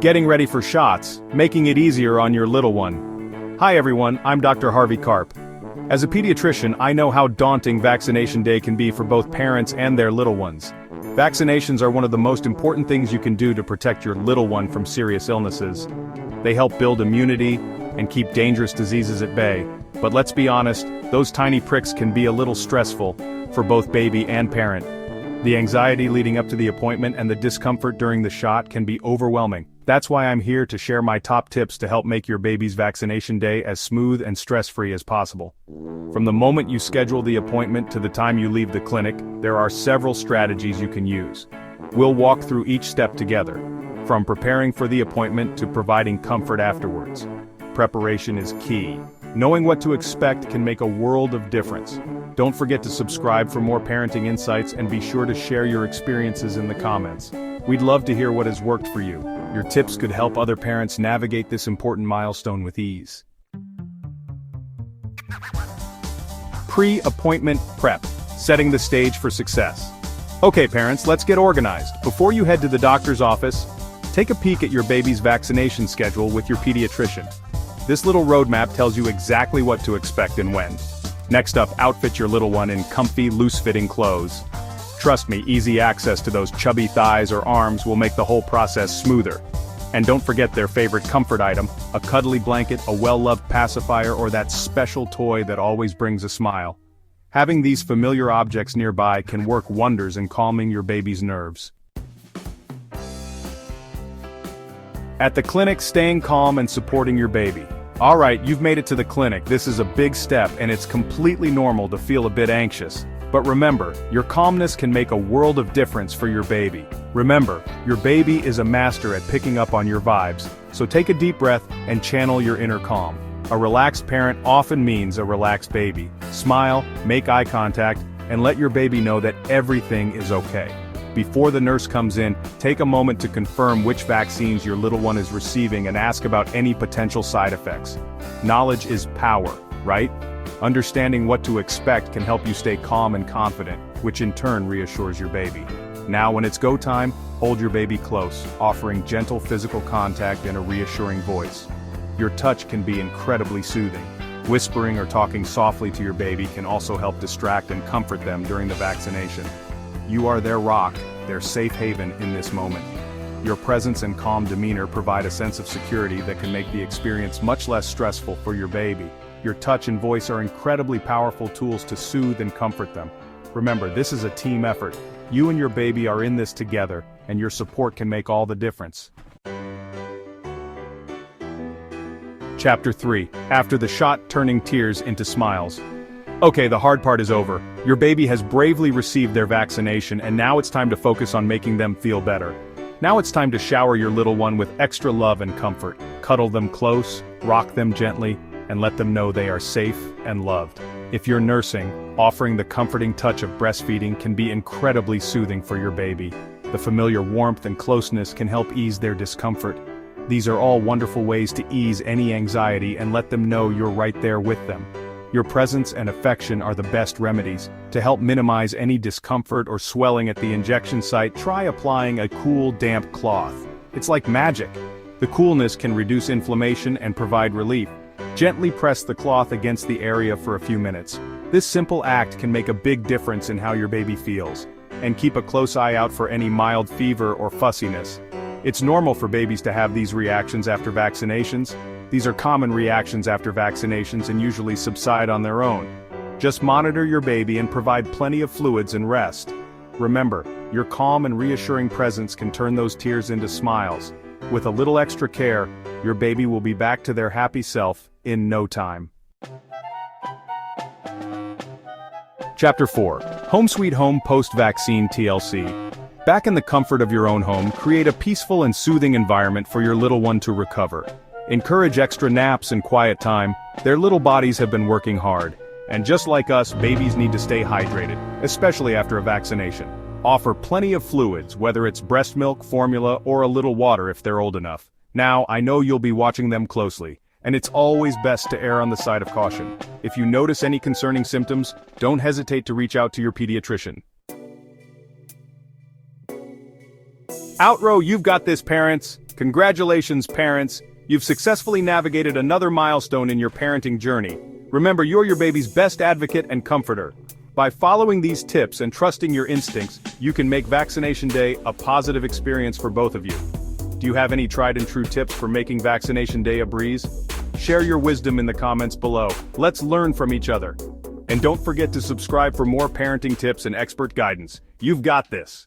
Getting ready for shots, making it easier on your little one. Hi everyone, I'm Dr. Harvey Karp. As a pediatrician, I know how daunting vaccination day can be for both parents and their little ones. Vaccinations are one of the most important things you can do to protect your little one from serious illnesses. They help build immunity and keep dangerous diseases at bay. But let's be honest, those tiny pricks can be a little stressful for both baby and parent. The anxiety leading up to the appointment and the discomfort during the shot can be overwhelming. That's why I'm here to share my top tips to help make your baby's vaccination day as smooth and stress-free as possible. From the moment you schedule the appointment to the time you leave the clinic, there are several strategies you can use. We'll walk through each step together, from preparing for the appointment to providing comfort afterwards. Preparation is key. Knowing what to expect can make a world of difference. Don't forget to subscribe for more parenting insights and be sure to share your experiences in the comments. We'd love to hear what has worked for you. Your tips could help other parents navigate this important milestone with ease. Pre-appointment prep, setting the stage for success. Okay parents, let's get organized. Before you head to the doctor's office, take a peek at your baby's vaccination schedule with your pediatrician. This little roadmap tells you exactly what to expect and when. Next up, outfit your little one in comfy, loose-fitting clothes. Trust me, easy access to those chubby thighs or arms will make the whole process smoother. And don't forget their favorite comfort item, a cuddly blanket, a well-loved pacifier, or that special toy that always brings a smile. Having these familiar objects nearby can work wonders in calming your baby's nerves. At the clinic, staying calm and supporting your baby. Alright, you've made it to the clinic. This is a big step and it's completely normal to feel a bit anxious. But remember, your calmness can make a world of difference for your baby. Remember, your baby is a master at picking up on your vibes, so take a deep breath and channel your inner calm. A relaxed parent often means a relaxed baby. Smile, make eye contact, and let your baby know that everything is okay. Before the nurse comes in, take a moment to confirm which vaccines your little one is receiving and ask about any potential side effects. Knowledge is power, right? Understanding what to expect can help you stay calm and confident, which in turn reassures your baby. Now when it's go time, hold your baby close, offering gentle physical contact and a reassuring voice. Your touch can be incredibly soothing. Whispering or talking softly to your baby can also help distract and comfort them during the vaccination. You are their rock, their safe haven in this moment. Your presence and calm demeanor provide a sense of security that can make the experience much less stressful for your baby. Your touch and voice are incredibly powerful tools to soothe and comfort them. Remember, this is a team effort. You and your baby are in this together, and your support can make all the difference. Chapter 3. After the shot, turning tears into smiles. Okay, the hard part is over. Your baby has bravely received their vaccination and now it's time to focus on making them feel better. Now it's time to shower your little one with extra love and comfort. Cuddle them close, rock them gently, and let them know they are safe and loved. If you're nursing, offering the comforting touch of breastfeeding can be incredibly soothing for your baby. The familiar warmth and closeness can help ease their discomfort. These are all wonderful ways to ease any anxiety and let them know you're right there with them. Your presence and affection are the best remedies. To help minimize any discomfort or swelling at the injection site, try applying a cool, damp cloth. It's like magic. The coolness can reduce inflammation and provide relief. Gently press the cloth against the area for a few minutes. This simple act can make a big difference in how your baby feels. And keep a close eye out for any mild fever or fussiness. It's normal for babies to have these reactions after vaccinations. These are common reactions after vaccinations and usually subside on their own. Just monitor your baby and provide plenty of fluids and rest. Remember, your calm and reassuring presence can turn those tears into smiles. With a little extra care, your baby will be back to their happy self in no time. Chapter 4. Home Sweet Home Post-Vaccine TLC. Back in the comfort of your own home, create a peaceful and soothing environment for your little one to recover. Encourage extra naps and quiet time. Their little bodies have been working hard. And just like us, babies need to stay hydrated, especially after a vaccination. Offer plenty of fluids, whether it's breast milk, formula, or a little water if they're old enough. Now, I know you'll be watching them closely, and it's always best to err on the side of caution. If you notice any concerning symptoms, don't hesitate to reach out to your pediatrician. Outrow, you've got this, parents. Congratulations, parents. You've successfully navigated another milestone in your parenting journey. Remember, you're your baby's best advocate and comforter. By following these tips and trusting your instincts, you can make Vaccination Day a positive experience for both of you. Do you have any tried and true tips for making Vaccination Day a breeze? Share your wisdom in the comments below. Let's learn from each other. And don't forget to subscribe for more parenting tips and expert guidance. You've got this.